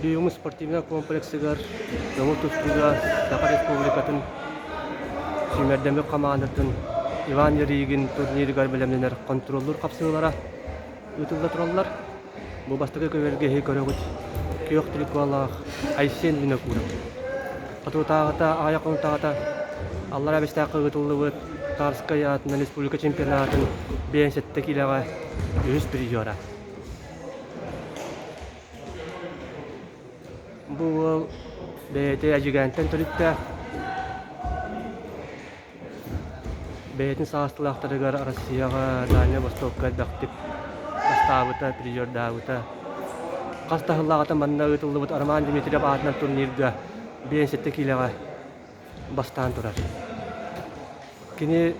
Büyüğümüz sportivna kompleksigar Doğu Tuzlu'da Sakar Respublika'nın Sümer'demi kamandatın Ivan Yerigin turniri garbelemler kontrollür kapsıyorlara ıtılda turallar. Bu bastığı köverge heyköregut kiyok trikvallah Aysen bine kura. Atu tağıta ayakın tağıta Allah'a bestakı ıtıllı Tarskaya atından Respublika çempionatın beğen setteki ilağa üst bir jora. Bu BT ajiganten turutta BT'nin sağıstılahtары gar Россияға Дания Востокка дақтып Астабыта, Прижордабыта Қастахыллағата манна ұтылыбыт Арман Дмитриев атынан турнирға бейін сетті келеға бастан тұрар. Кені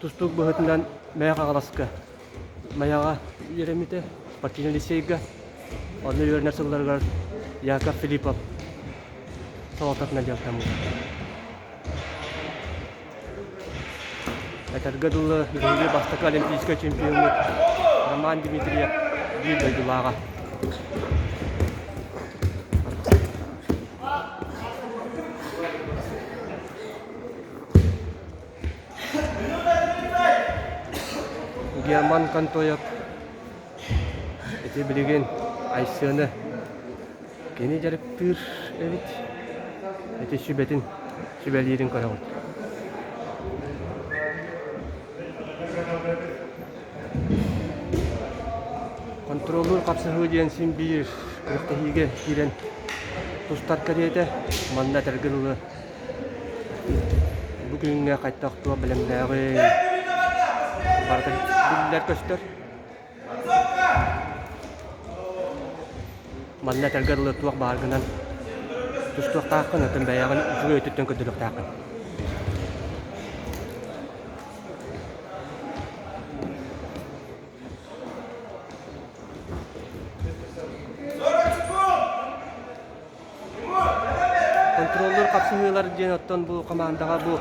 тұстық бұғытынан мәяға қаласқа мәяға ереметі спортивный лицейға оны өрнер сылларғар Яков Филиппов салататына жақтамы. Әтәргі дұлы үйрейді бастықы олимпийская чемпионы Роман Дмитриев бейді дұлаға. Герман Кантоев әте білеген Айсыны кені жарып тұр әвет әте сүбетін сүбәлерін қарауыд. Контроллер қапсығы денсін бір күріқтігі керен тұстар кәреті манна тәргілі бүгінге қайттақтуа білімдәғі барды бүлілер көстер манна тәргілі туақ барғынан тұстуақ тақын өтін бәяғын жүгі өтіттен көділік тақын. Контроллер қапсығылар ден оттан бұл командаға бұл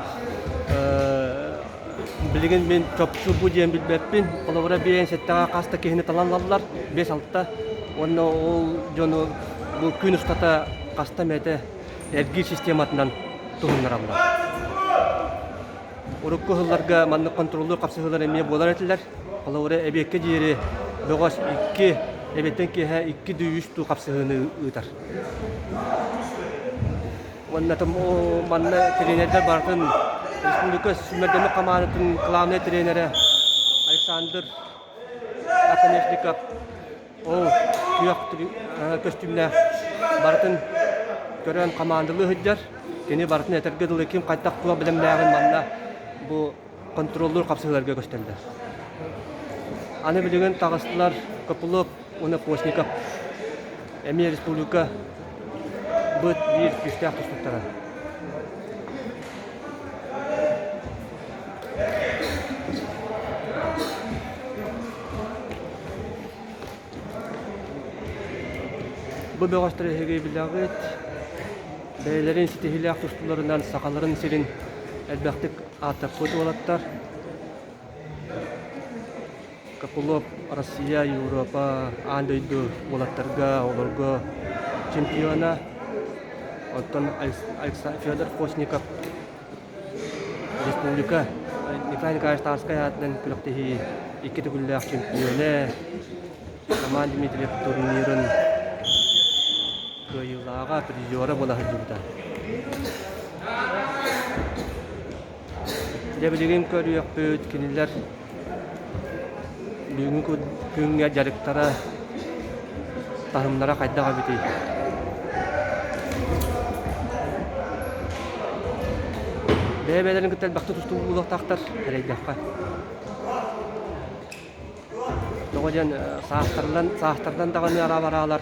білген мен чопчу бұл ден білбәппен олығыра бейін сеттіға қаста кехіне таланлалылар 5-6-та оны ол жоны бұл күн ұстата қаста мәті әргір систематынан тұғынлар алдар. Ұрыққы ғылларға манны контроллер қапсығылар әме болар әтілер олығыра әбекке жері бұғаш 2 әбеттен кеға 2 дүйіш ту қапсығыны ұйтар. Оннатым манна тренерлер бартын Республика Сүмердемі қаманытын главный тренері Александр Аконечников ол күйақ костюмна бартын көрен командылы хүддер кені бартын әтірге дұлы кем қайттақ туа білімләғын манна бұл контроллер қапсығыларға көстелді. Аны білеген тағыстылар Копылов, оны Постников әме Республика бұд бір күштәқ тұстықтара. Бұл бөғаштары егей білағыт, бәйлерін сетехілі тұстыларынан сақаларын серін әлбәқтік атап көді олаттар. Копылов, Россия, Европа, андойды олаттарға, оларға чемпиона. Оттан Федор Постников Республика Николай Николаевич Тарская атынан күліктегі 2 түгілләқ чемпионы Роман Дмитриев турнирын көйілаға призиора бола хүдді. Дәбілеген көріяқ бөт кенелер бүгінгі күнге жарықтара тағымлара қайдаға бітей. Бәйбәлерін күттәл бақты тұсту бұлық тақтар әрейдаққа. Тоғыден сағыстардан дағаны ара баралар.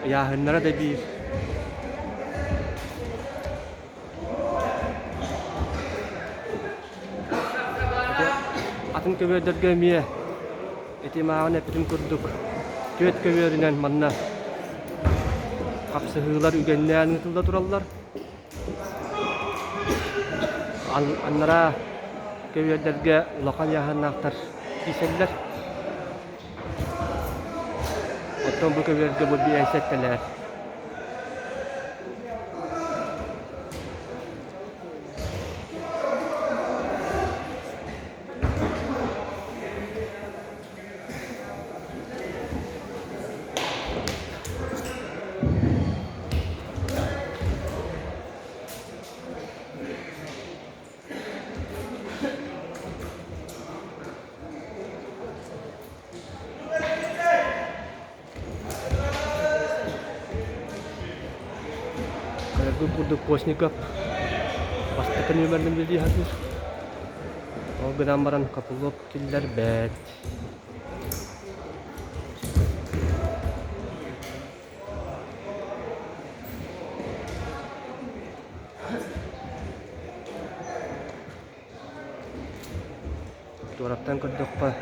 Яғынлара да бір. Атын көбердерге мие етемағын әпітін көрдік. Төт көберінен манна қапсығылар үгеннән ұтылда тұралар. Аннара көбердерге ұлақан яғаннақтар кейселдер. Оттон бу көберге бу биенсеттелер. Karagı kurduk Posnikov. Бастыкын өмірдің білдей хатыр. Ол гынан баран капылып келдер бәт. Тураптан көрдік па.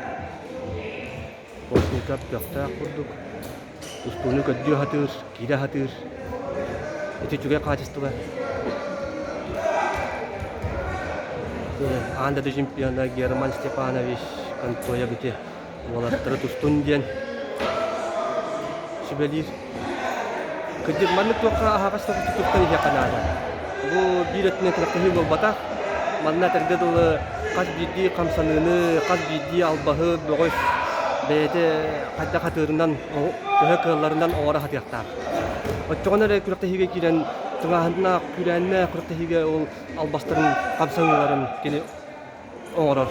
Posnikov жоқта құрдық. Тұстуыны көдді хатыр, кейді хатыр. Эти juga качествоға. Анда да чемпиона Герман Степанович контоя бите. Олаттыры тұстун ден. Шибелир. Көддік манны тоққа ағашты тұттықтан ете қанады. Бұл биретінен кіріқтігі бол бата. Манна тәрді долы қаз бидді қамсаныны, қаз бидді албағы бөғіш бәйті қадда қатырынан, өһі қыларынан оғара қатияқтар. Оттоғанары күріқтігі келен Тыңағында күрәнне күріқтігі ол албастырын қамсаңыларын кені оңырар.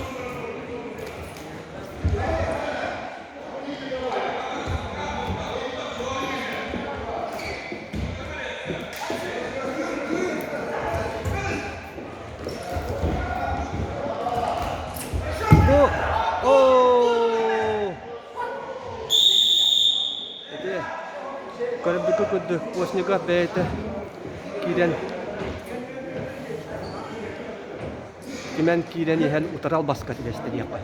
Көріп көді Posnikov бәйті Кирен Кимен кирен ихен утарал баска тилесте дип кая.